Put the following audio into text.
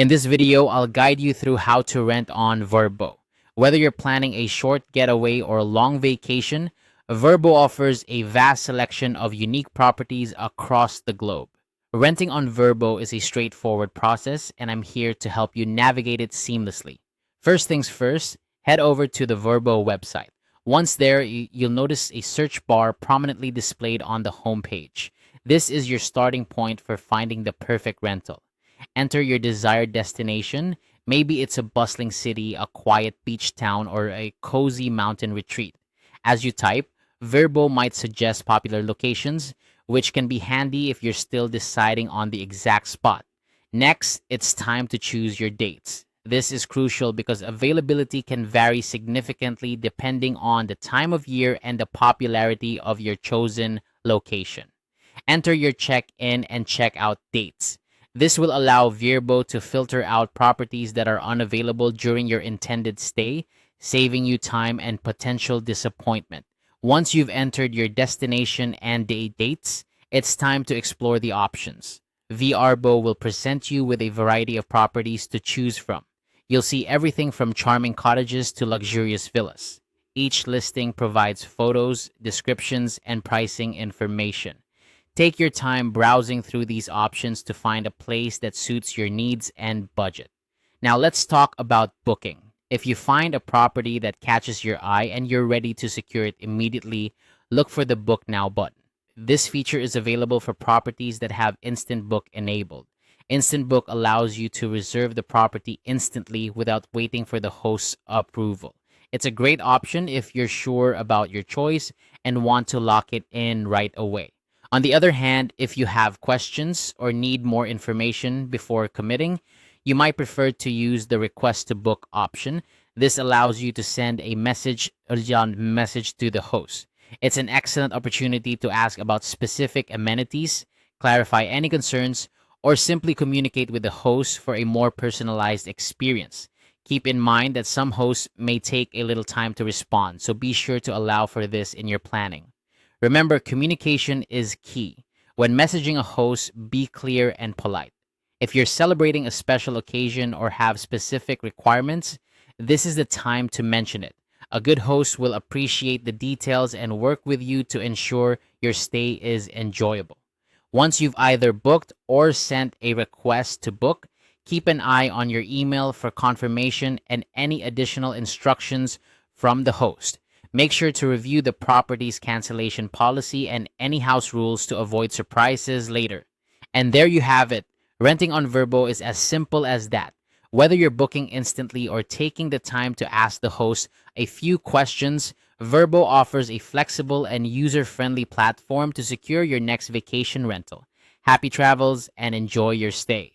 In this video, I'll guide you through how to rent on Vrbo. Whether you're planning a short getaway or a long vacation, Vrbo offers a vast selection of unique properties across the globe. Renting on Vrbo is a straightforward process, and I'm here to help you navigate it seamlessly. First things first, head over to the Vrbo website. Once there, you'll notice a search bar prominently displayed on the homepage. This is your starting point for finding the perfect rental. Enter your desired destination. Maybe it's a bustling city, a quiet beach town, or a cozy mountain retreat. As you type, Vrbo might suggest popular locations, which can be handy if you're still deciding on the exact spot. Next, it's time to choose your dates. This is crucial because availability can vary significantly depending on the time of year and the popularity of your chosen location. Enter your check-in and check-out dates. This will allow Vrbo to filter out properties that are unavailable during your intended stay, saving you time and potential disappointment. Once you've entered your destination and dates, it's time to explore the options. Vrbo will present you with a variety of properties to choose from. You'll see everything from charming cottages to luxurious villas. Each listing provides photos, descriptions, and pricing information. Take your time browsing through these options to find a place that suits your needs and budget. Now let's talk about booking. If you find a property that catches your eye and you're ready to secure it immediately, look for the Book Now button. This feature is available for properties that have Instant Book enabled. Instant Book allows you to reserve the property instantly without waiting for the host's approval. It's a great option if you're sure about your choice and want to lock it in right away. On the other hand, if you have questions or need more information before committing, you might prefer to use the Request to Book option. This allows you to send a message to the host. It's an excellent opportunity to ask about specific amenities, clarify any concerns, or simply communicate with the host for a more personalized experience. Keep in mind that some hosts may take a little time to respond, so be sure to allow for this in your planning. Remember, communication is key. When messaging a host, be clear and polite. If you're celebrating a special occasion or have specific requirements, this is the time to mention it. A good host will appreciate the details and work with you to ensure your stay is enjoyable. Once you've either booked or sent a request to book, keep an eye on your email for confirmation and any additional instructions from the host. Make sure to review the property's cancellation policy and any house rules to avoid surprises later. And there you have it. Renting on Vrbo is as simple as that. Whether you're booking instantly or taking the time to ask the host a few questions, Vrbo offers a flexible and user-friendly platform to secure your next vacation rental. Happy travels and enjoy your stay.